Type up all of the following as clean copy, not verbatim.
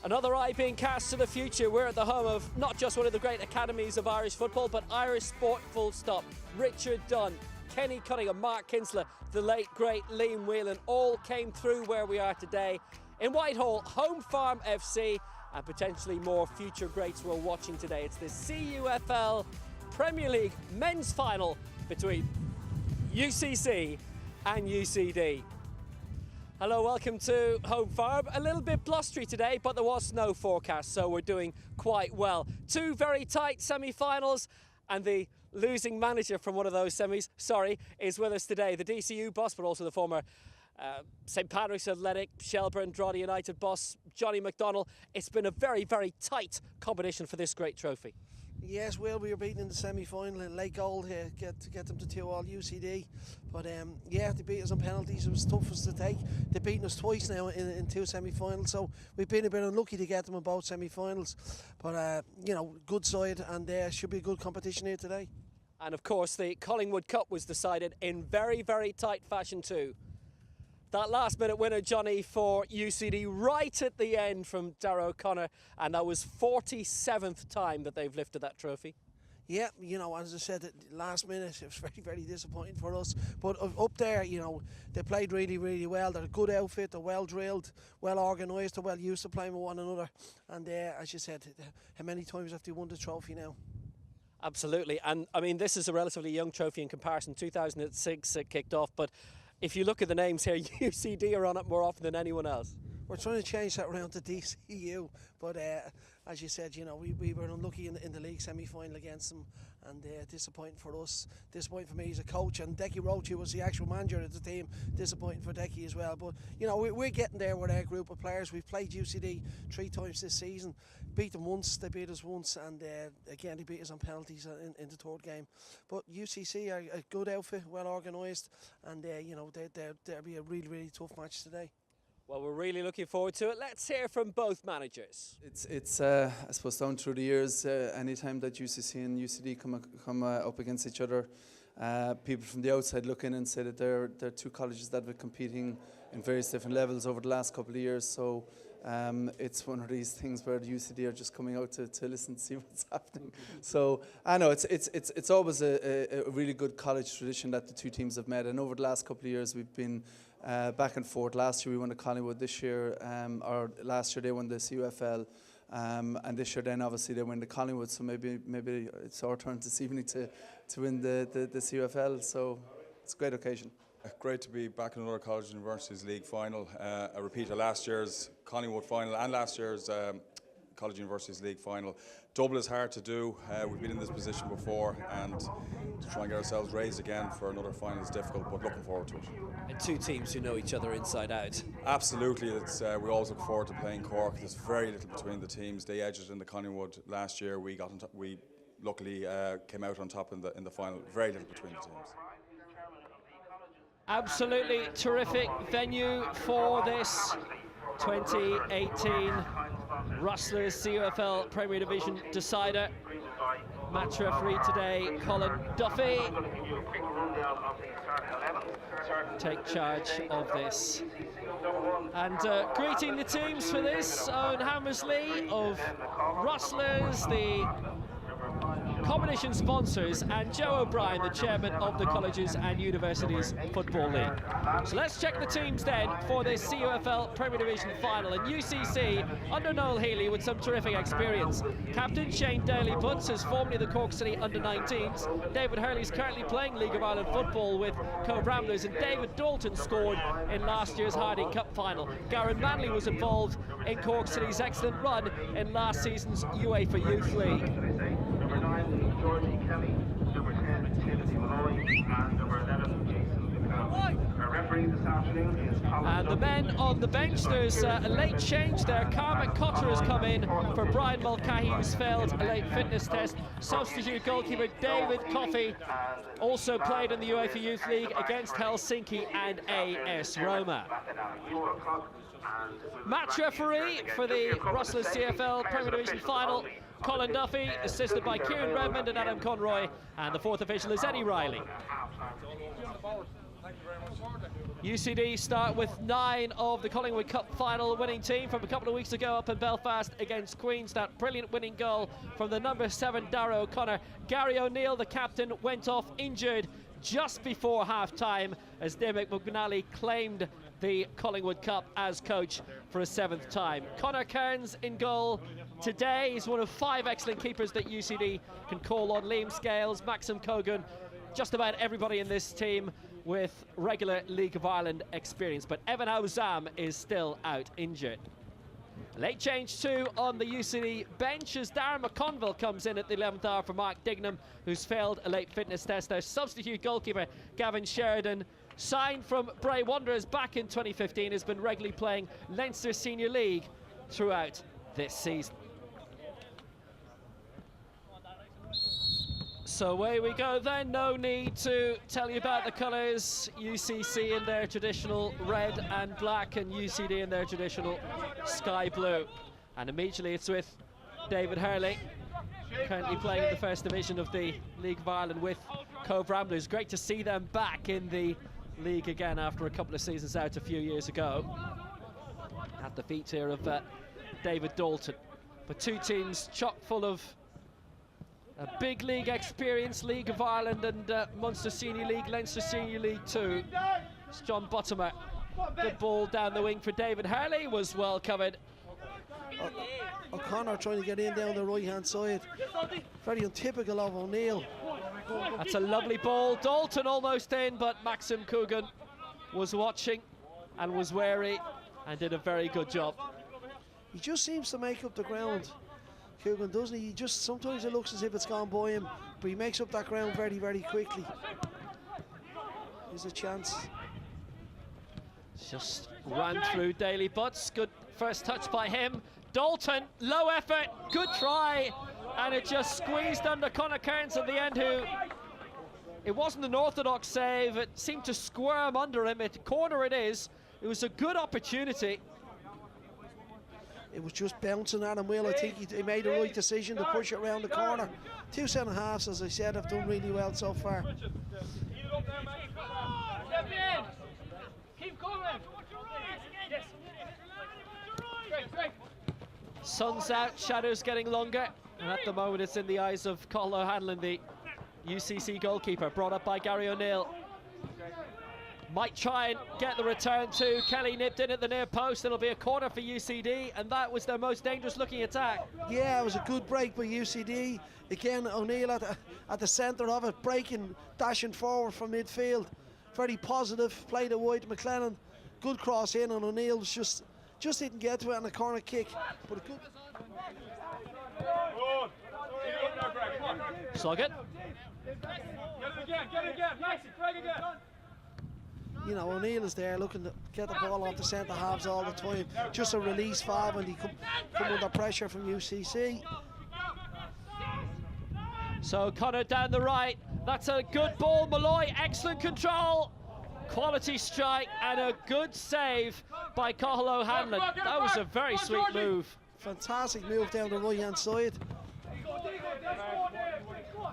Another eye being cast to the future. We're at the home of not just one of the great academies of Irish football, but eirSport full stop. Richard Dunn, Kenny Cunningham, Mark Kinsler, the late great Liam Whelan all came through where we are today. In Whitehall, Home Farm FC, and potentially more future greats we're watching today. It's the CUFL Premier League men's final between UCC and UCD. Hello, welcome to Home Farm. A little bit blustery today, but there was snow forecast, so we're doing quite well. Two very tight semi-finals, and the losing manager from one of those semis, is with us today. The DCU boss, but also the former St Patrick's Athletic, Shelbourne, Drogheda United boss, Johnny McDonnell. It's been a very, very tight competition for this great trophy. Yes, well, we were beaten in the semi-final in Lake Gold to get them to 2-2 UCD. But yeah, they beat us on penalties. It was tough for us to take. They've beaten us twice now in two semi-finals, so we've been a bit unlucky to get them in both semi-finals. But you know, good side, and should be a good competition here today. And of course, the Collingwood Cup was decided in very, very tight fashion too. That last-minute winner, Johnny, for UCD right at the end from Darragh O'Connor, and that was 47th time that they've lifted that trophy. Yeah, you know, as I said, last minute, it was very, very disappointing for us. But up there, you know, they played really, really well. They're a good outfit, they're well drilled, well organised, they're well used to playing with one another. And as you said, how many times have they won the trophy now? Absolutely, and I mean, this is a relatively young trophy in comparison. 2006 it kicked off, but if you look at the names here, UCD are on it more often than anyone else. We're trying to change that around to DCU, but as you said, you know, we were unlucky in the league semi-final against them, and disappointing for us, disappointing for me as a coach, and Decky Roach, who was the actual manager of the team, disappointing for Decky as well. But you know, we're getting there with our group of players. We've played UCD 3 times this season, beat them once, they beat us once, and again they beat us on penalties in the third game. But UCC are a good outfit, well organised, and you know, they'll be a really, really tough match today. Well, we're really looking forward to it. Let's hear from both managers. It's I suppose down through the years, anytime that UCC and UCD come up against each other, people from the outside look in and say that they're two colleges that have been competing in various different levels over the last couple of years. So it's one of these things where the UCD are just coming out to listen to see what's happening. So I know it's always a really good college tradition that the two teams have met, and over the last couple of years we've been back and forth. Last year we won the Collingwood, this year or last year they won the CUFL, and this year then obviously they win the Collingwood, so maybe it's our turn this evening to win the CUFL, so it's a great occasion. Great to be back in another College and Universities League final, a repeat of last year's Collingwood final and last year's College and Universities League final. Double is hard to do. We've been in this position before, and to try and get ourselves raised again for another final is difficult, but looking forward to it. And two teams who know each other inside out. Absolutely, we always look forward to playing Cork. There's very little between the teams. They edged it in the Collingwood last year. We luckily came out on top in the final. Very little between the teams. Absolutely terrific venue for this 2018 Rustlers CUFL Premier Division decider. Match referee today, Colin Duffy. Take charge of this. And greeting the teams for this, Owen Hammersley of Rustlers, the competition sponsors, and Joe O'Brien, the chairman of the Colleges and Universities Football League. So let's check the teams then for this CUFL Premier Division final. And UCC under Noel Healy with some terrific experience. Captain Shane Daly-Butts is formerly the Cork City under-19s. David Hurley's currently playing League of Ireland football with Co-Bramblers, and David Dalton scored in last year's Harding Cup final. Garen Manley was involved in Cork City's excellent run in last season's UEFA Youth League. Georgie Kelly, number 10, Timothy Malloy, and number 11, Jason McCall. Our referee this afternoon is Colin. And the men on the bench, there's a late change there. Carmack Cotter has come in for Brian Mulcahy, who's failed a late fitness test. Substitute goalkeeper David Coffey also played in the UEFA Youth League against Helsinki and AS Roma. Match referee for the Rustlers CFL Premier Division final, Colin Duffy, assisted by Kieran Redmond and Adam Conroy, and the fourth official is Eddie Riley. UCD start with 9 of the Collingwood Cup final winning team from a couple of weeks ago up in Belfast against Queens. That brilliant winning goal from the number 7 Darragh O'Connor. Gary O'Neill, the captain, went off injured just before half-time as Dermot McNally claimed the Collingwood Cup as coach for a 7th time. Conor Kearns in goal today. He's one of 5 excellent keepers that UCD can call on. Liam Scales, Maxim Cogan, just about everybody in this team with regular League of Ireland experience. But Evan Ozam is still out injured. Late change too on the UCD bench as Darren McConville comes in at the 11th hour for Mark Dignam, who's failed a late fitness test. Their substitute goalkeeper Gavin Sheridan, signed from Bray Wanderers back in 2015, has been regularly playing Leinster Senior League throughout this season. So away we go then. No need to tell you about the colours. UCC in their traditional red and black and UCD in their traditional sky blue. And immediately it's with David Hurley, currently playing in the first division of the League of Ireland with Cove Ramblers. Great to see them back in the league again after a couple of seasons out a few years ago. At the feet here of David Dalton. But two teams chock full of a big league experience, League of Ireland and Munster Senior League, Leinster Senior League too. It's John Buttimer. Good ball down the wing for David Hurley, was well covered. O'Connor trying to get in down the right-hand side. Very untypical of O'Neill. That's a lovely ball. Dalton almost in, but Maxim Coogan was watching and was wary and did a very good job. He just seems to make up the ground, Coogan, doesn't he? Sometimes it looks as if it's gone by him, but he makes up that ground very, very quickly. Here's a chance. Just ran through Daly Butts. Good first touch by him. Dalton, low effort, good try, and it just squeezed under Conor Kearns at the end, who, it wasn't an orthodox save, it seemed to squirm under him. Corner it is. It was a good opportunity. It was just bouncing at him well. I think he made the right decision to push it around the corner. 2 centre-halves, as I said, have done really well so far. Keep going. Sun's out, shadows getting longer, and at the moment it's in the eyes of Colin O'Hanlon, the UCC goalkeeper, brought up by Gary O'Neill. Might try and get the return too. Kelly nipped in at the near post. It'll be a corner for UCD, and that was their most dangerous looking attack. Yeah, it was a good break by UCD. Again, O'Neill at the centre of it, breaking, dashing forward from midfield. Very positive, played it wide to McLennan. Good cross in, and O'Neill just didn't get to it on a corner kick. But a good... Slug it. Get it again. Maxie, drag again. You know, O'Neill is there looking to get the ball off the centre-halves all the time. Just a release valve when he come under pressure from UCC. So Conor down the right. That's a good ball. Malloy, excellent control. Quality strike and a good save by Colin O'Hanlon. That was a very sweet move. Fantastic move down the right-hand side.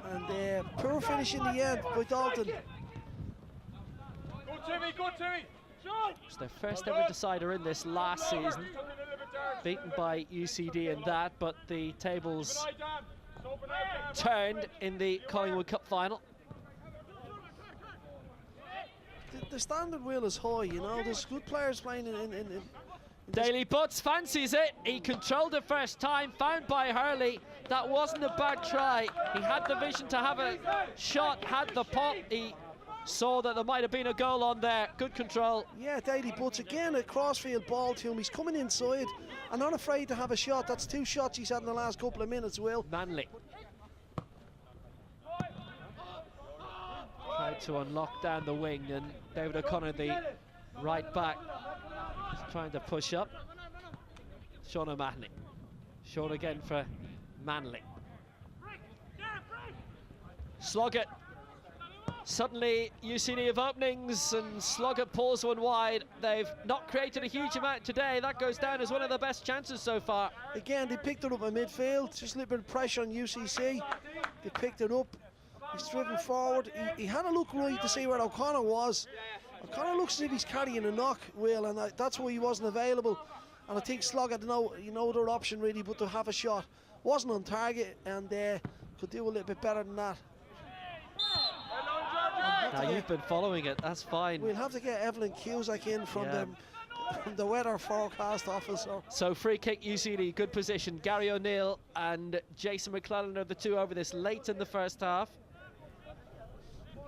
And poor finish in the end by Dalton. Go Timmy. It's their first ever decider in this last season. Beaten by UCD in that, but the tables turned in the Collingwood Cup final. The standard wheel is high, you know. There's good players playing in Daly Butts fancies it. He controlled it first time, found by Hurley. That wasn't a bad try. He had the vision to have a shot, had the pop. He saw that there might have been a goal on there. Good control. Yeah, Daly Butts again, a crossfield ball to him. He's coming inside and not afraid to have a shot. That's 2 shots he's had in the last couple of minutes, Will. Manley tried to unlock down the wing, and David O'Connor, the right back, is trying to push up. Sean O'Mahony. Short again for Manley. Slug it. Suddenly, UCD have openings and Sloggett pulls one wide. They've not created a huge amount today. That goes down as one of the best chances so far. Again, they picked it up in midfield. Just a little bit of pressure on UCC. They picked it up. He's driven forward. He had a look right to see where O'Connor was. O'Connor looks as if he's carrying a knock, Will, and that's why he wasn't available. And I think Sloggett had no other option really but to have a shot. Wasn't on target and could do a little bit better than that. Now you've been following it, that's fine. We'll have to get Evelyn Cusack in from the weather forecast officer. So free kick UCD, good position. Gary O'Neill and Jason McClellan are the two over this late in the first half.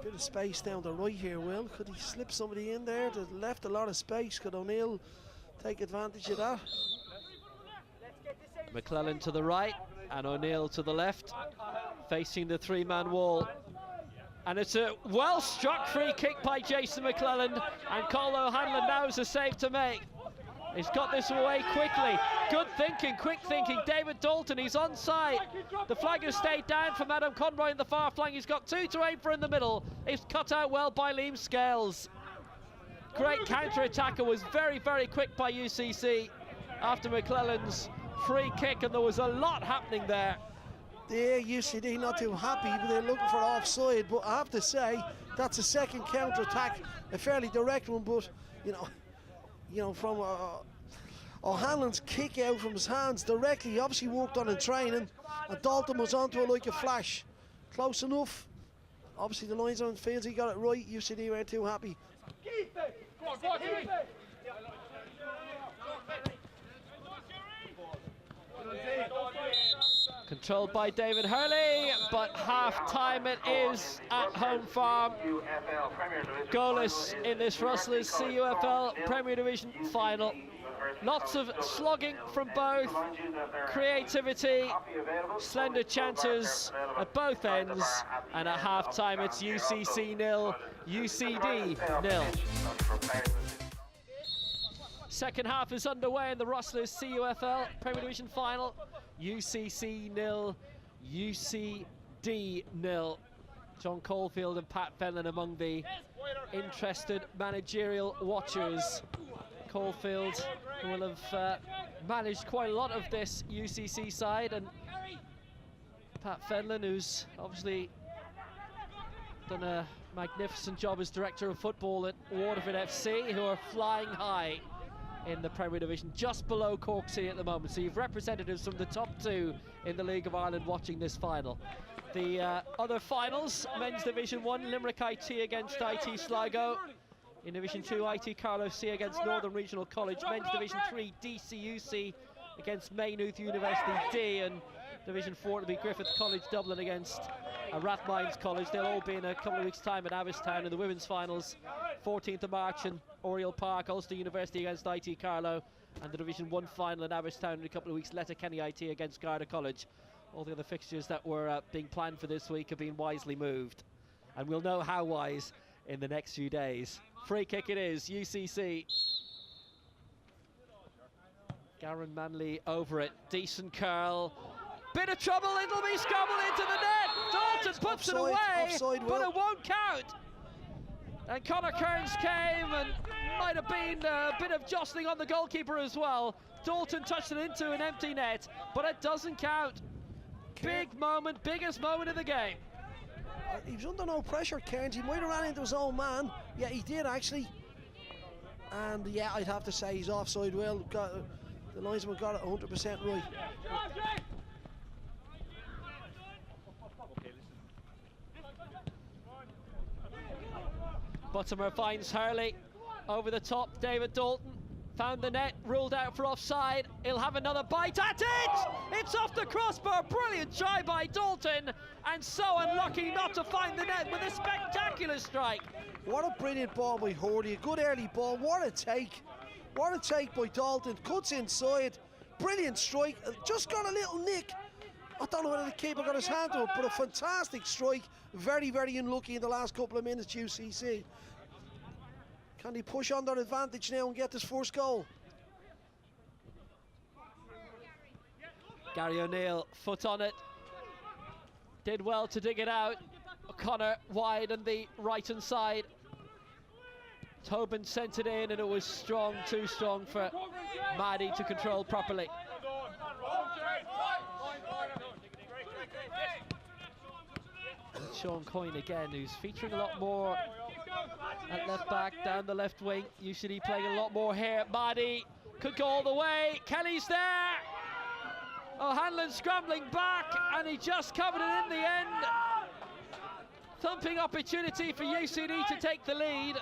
Bit of space down the right here, Will. Could he slip somebody in there? They left a lot of space. Could O'Neill take advantage of that? McClellan to the right and O'Neill to the left, facing the three-man wall. And it's a well-struck free kick by Jason McClellan, and Colin O'Hanlon now has a save to make. He's got this away quickly. Good thinking, quick thinking. David Dalton, he's onside. The flag has stayed down from Adam Conroy in the far flank. He's got two to aim for in the middle. It's cut out well by Liam Scales. Great counter-attacker, was very, very quick by UCC after McClellan's free kick, and there was a lot happening there. Yeah, UCD not too happy, but they're looking for offside. But I have to say, that's a second counter-attack, a fairly direct one, but you know, from O'Hanlon's kick out from his hands directly, he obviously worked on in training, and Dalton was onto it like a flash. Close enough. Obviously the linesman feels he got it right. UCD weren't too happy. Controlled by David Hurley, but half-time it is at Home Farm. Goalless in this Rustlers CUFL Premier Division final. Lots of slogging from both, creativity, slender chances at both ends, and at half-time it's UCC 0, UCD 0. Second half is underway in the Rustlers CUFL Premier Division final. UCC 0, UCD 0. John Caulfield and Pat Fenlon among the interested managerial watchers. Caulfield will have managed quite a lot of this UCC side, and Pat Fenlon, who's obviously done a magnificent job as director of football at Waterford FC, who are flying high in the Premier Division, just below Corksey at the moment. So you've representatives from the top two in the League of Ireland watching this final. The other finals, Men's Division 1, Limerick IT against IT Sligo. In Division 2, IT Carlow C against Northern Regional College. Men's Division 3, DCUC against Maynooth University D. And Division 4 to be Griffith College Dublin against Rathmines College. They'll all be in a couple of weeks' time at Avistown in the women's finals. 14th of March in Oriel Park, Ulster University against IT Carlow, and the Division 1 final in Avistown in a couple of weeks, Letterkenny IT against Garda College. All the other fixtures that were being planned for this week have been wisely moved, and we'll know how wise in the next few days. Free kick it is, UCC. Garen Manley over it, decent curl. Bit of trouble, it'll be scrambled into the net. Dalton puts it away, but it won't count. And Conor Kearns came, and might have been a bit of jostling on the goalkeeper as well. Dalton touched it into an empty net, but it doesn't count. Big moment, biggest moment of the game. He was under no pressure, Kearns. He might have ran into his own man. Yeah, he did actually. And yeah, I'd have to say he's offside. Well, the linesman got it 100% right. Buttimer finds Hurley over the top. David Dalton found the net, ruled out for offside. He'll have another bite at it! It's off the crossbar. Brilliant try by Dalton, and so unlucky not to find the net with a spectacular strike. What a brilliant ball by Hordy. A good early ball. What a take. What a take by Dalton. Cuts inside. Brilliant strike. Just got a little nick. I don't know whether the keeper got his hand to it, but a fantastic strike. Very, very unlucky in the last couple of minutes, UCC. Can they push on their advantage now and get this first goal? Gary O'Neill, foot on it. Did well to dig it out. O'Connor wide on the right-hand side. Tobin sent it in, and it was strong, too strong for Maddie to control properly. Sean Coyne again, who's featuring a lot more at left back, down the left wing. UCD playing a lot more here. Maddie could go all the way. Kelly's there. O'Hanlon scrambling back, and he just covered it in the end. Thumping opportunity for UCD to take the lead.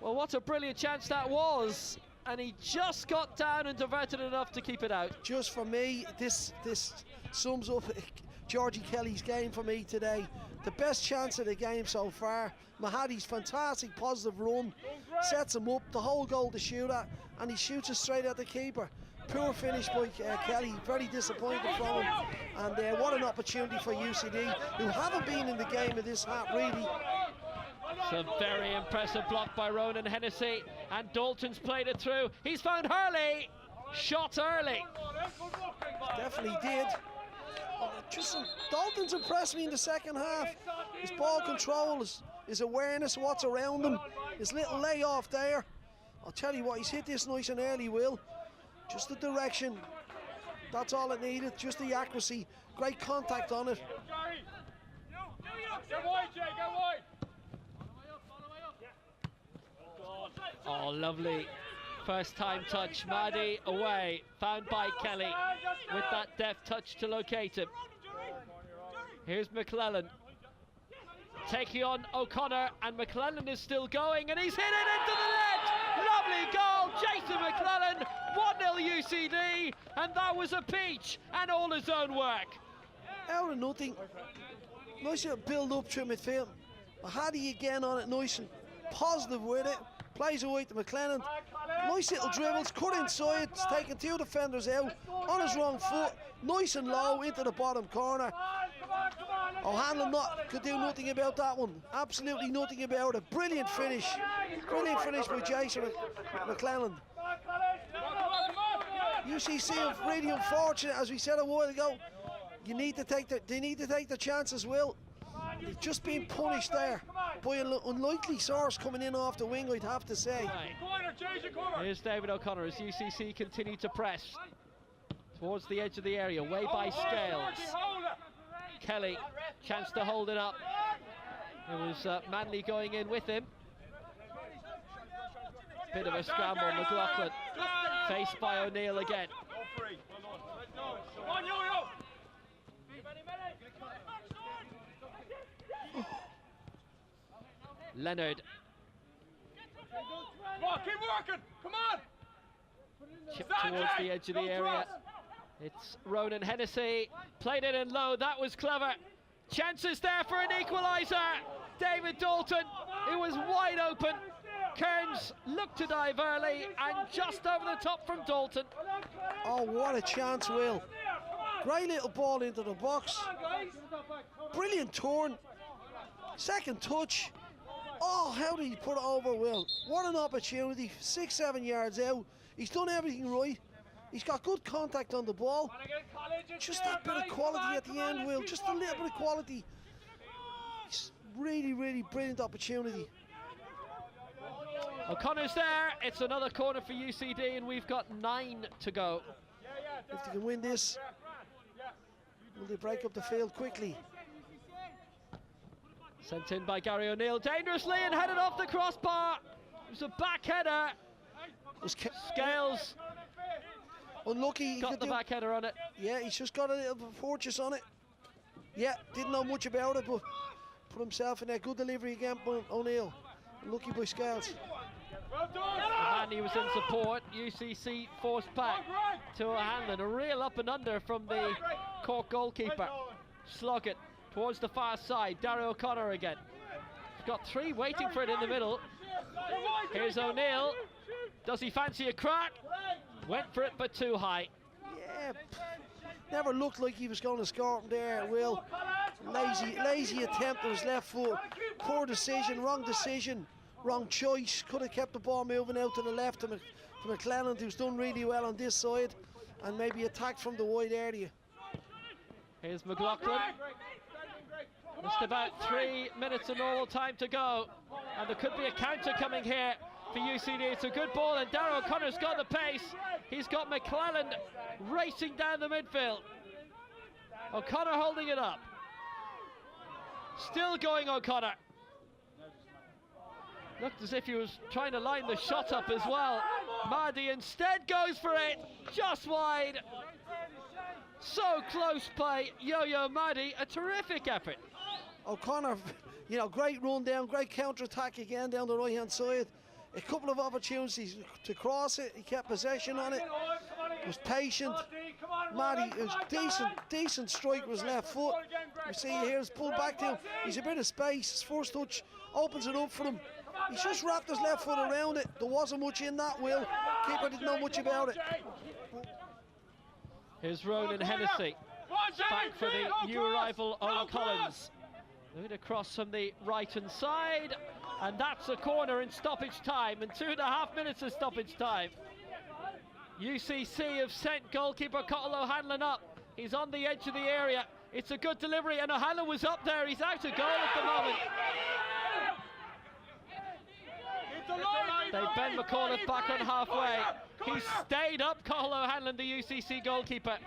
Well, what a brilliant chance that was, and he just got down and diverted enough to keep it out. Just for me, this sums up Georgie Kelly's game for me today. The best chance of the game so far. Mahadi's fantastic positive run sets him up, the whole goal to shoot at, and he shoots it straight at the keeper. Poor finish by Kelly, very disappointed from him. And what an opportunity for UCD, who haven't been in the game of this half really. It's a very impressive block by Ronan Hennessy, and Dalton's played it through. He's found Hurley, shot early. Definitely did. Dalton's impressed me in the second half. His ball control, his awareness of what's around him, his little layoff there. I'll tell you what, he's hit this nice and early, Will. Just the direction, that's all it needed, just the accuracy, great contact on it. Go wide, Jay, go wide. Oh, lovely first time touch. Maddie away, found by Kelly with that deft touch to locate him. Here's McClellan taking on O'Connor, and McClellan is still going, and he's hit it into the net. Lovely goal, Jason McClellan. 1-0 UCD, and that was a peach and all his own work. Out of nothing. Nice little build up through midfield. Mahadi again on it, nice and positive with it. Plays away to McClellan. Nice little dribbles, cut inside, it's taking two defenders out on his wrong foot. Nice and low into the bottom corner. O'Hanlon could do nothing about that one. Absolutely nothing about it. Brilliant finish. Brilliant finish by Jason McClellan. UCC are really unfortunate, as we said a while ago. They need to take the chance as well. They've just been punished there by an unlikely source coming in off the wing, I'd have to say. Here's David O'Connor as UCC continue to press towards the edge of the area, way by Scales. Kelly, chance to hold it up. It was Manley going in with him. Bit of a scramble, McLaughlin faced by O'Neill again. Leonard. Come on, keep working, come on! Chip towards the edge of the area. It's Ronan Hennessy, played it in low, that was clever. Chances there for an equaliser. David Dalton, it was wide open. Kearns looked to dive early, and just over the top from Dalton. Oh, what a chance, Will. Great little ball into the box. Brilliant turn. Second touch. Oh, how did he put it over, Will? What an opportunity. 6-7 yards out. He's done everything right. He's got good contact on the ball. Just that bit of quality at the end, Will. Just a little bit of quality. It's really, really brilliant opportunity. O'Connor's there. It's another corner for UCD, and we've got 9 to go. If they can win this, will they break up the field quickly? Sent in by Gary O'Neill dangerously and headed off the crossbar. It was a back header. Scales unlucky. He got the back header on it. Yeah, he's just got a little purchase on it. Yeah, didn't know much about it, but put himself in there. Good delivery again by O'Neill. Lucky by Scales. Manny was in support. UCC forced back to O'Hanlon. A real up and under from the Cork goalkeeper. Slog it towards the far side. Dario O'Connor again. He's got 3 waiting for it in the middle. Here's O'Neill. Does he fancy a crack? Went for it, but too high. Yeah, never looked like he was going to score from there, Will. Lazy attempt on his left foot. Poor decision, wrong choice. Could have kept the ball moving out to the left to McClellan, who's done really well on this side, and maybe attacked from the wide area. Here's McLaughlin. Just about 3 minutes of normal time to go, and there could be a counter coming here for UCD. It's a good ball, and Darragh O'Connor's got the pace. He's got McClellan racing down the midfield. O'Connor holding it up. Still going O'Connor. Looked as if he was trying to line the shot up as well. Mahdi instead goes for it, just wide. So close by Yo-Yo Mahdi, a terrific effort. O'Connor, you know, great run down, great counter-attack again down the right-hand side. A couple of opportunities to cross it, he kept possession on it, was patient. Mahdi, it was decent strike with his left foot. You see here, it's pulled back to him. He's a bit of space, his first touch opens it up for him. He's just wrapped his left foot around it. There wasn't much in that, Will. Keeper didn't know much about it. Here's Ronan Hennessy, back for the new arrival Owen Collins. Moving across from the right-hand side, and that's a corner in stoppage time, and 2.5 minutes of stoppage time. UCC have sent goalkeeper Cottle O'Hanlon up. He's on the edge of the area. It's a good delivery, and O'Hanlon was up there. He's out of goal at the moment. They bend McAuliffe back on halfway. He stayed up, Cottle O'Hanlon, the UCC goalkeeper,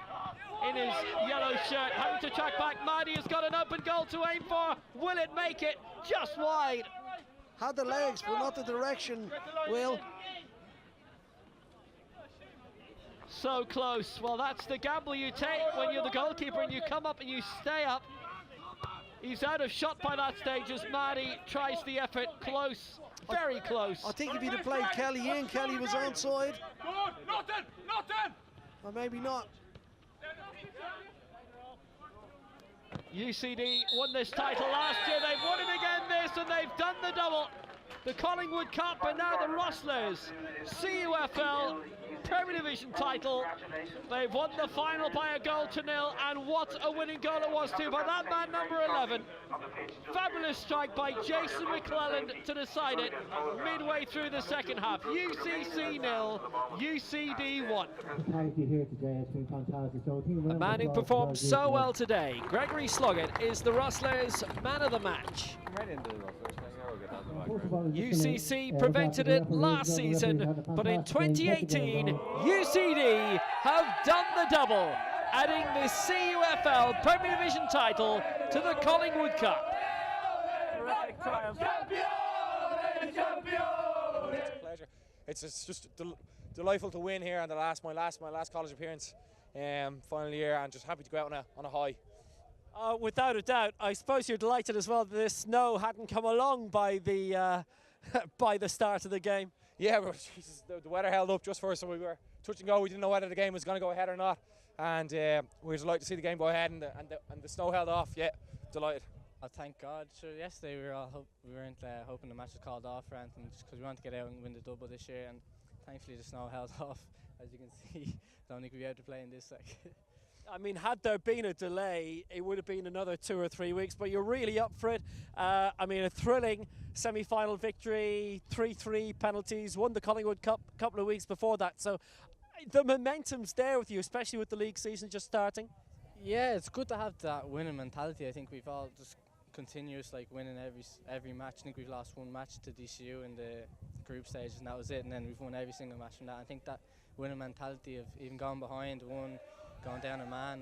in his yellow shirt, having to track back. Mahdi has got an open goal to aim for. Will it make it? Just wide. Had the legs, but not the direction, Will. So close. Well, that's the gamble you take when you're the goalkeeper and you come up and you stay up. He's out of shot by that stage as Mahdi tries the effort. Close, very close. I think if he'd have played Kelly in, Kelly was onside. Nothing! Or maybe not. UCD won this title last year. They've won it again this, and they've done the double. The Collingwood Cup and now the Rustlers CUFL Premier Division title. They've won the final by 1-0, and what a winning goal it was too by that man, number 11. Fabulous strike by Jason McClellan to decide it midway through the second half. UCC 0, UCD 1. A man who performed so well today, Gregory Sloggett, is the Rustlers man of the match. UCC prevented it last season, but in 2018, UCD have done the double, adding the CUFL Premier Division title to the Collingwood Cup. Terrific triumph. It's a pleasure. It's just delightful to win here on my last college appearance, final year, and just happy to go out on a high. Without a doubt, I suppose you're delighted as well that the snow hadn't come along by the by the start of the game. Yeah, but Jesus, the weather held up just for us, so we were touch and go. We didn't know whether the game was going to go ahead or not, and we were delighted to see the game go ahead, and the snow held off. Yeah, delighted. Oh, thank God. Sure, yesterday we weren't hoping the match was called off or anything, just because we wanted to get out and win the double this year, and thankfully the snow held off. As you can see, I don't think we'll be able to play in this. I mean, had there been a delay, it would have been another 2 or 3 weeks, but you're really up for it. I mean, a thrilling semi-final victory, 3-3 penalties, won the Collingwood Cup a couple of weeks before that. So the momentum's there with you, especially with the league season just starting. Yeah, it's good to have that winning mentality. I think we've all just continuous winning every match. I think we've lost one match to DCU in the group stages, and that was it. And then we've won every single match from that. I think that winning mentality of even going behind, going down a man,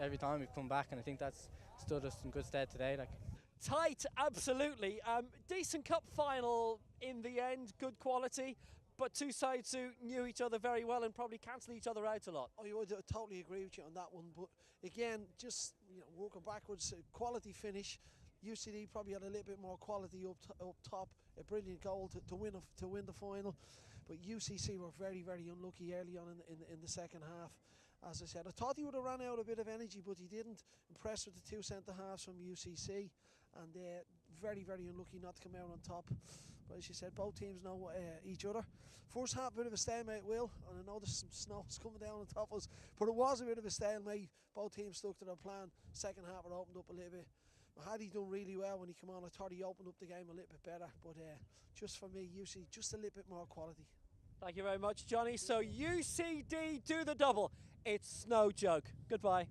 every time we've come back, and I think that's stood us in good stead today. Tight, absolutely. Decent cup final in the end, good quality, but two sides who knew each other very well and probably cancelled each other out a lot. I would totally agree with you on that one, but again, just working backwards, quality finish. UCD probably had a little bit more quality up top, a brilliant goal to win the final, but UCC were very, very unlucky early on in the second half. As I said, I thought he would have run out a bit of energy, but he didn't. Impressed with the two centre-halves from UCC, and very, very unlucky not to come out on top. But as you said, both teams know each other. First half, a bit of a stalemate, Will, and I know there's some snow coming down on top of us, but it was a bit of a stalemate. Both teams stuck to their plan. Second half, it opened up a little bit. Mahdi done really well when he came on. I thought he opened up the game a little bit better, but just for me, UCD, just a little bit more quality. Thank you very much, Johnny. So UCD do the double. It's no joke. Goodbye.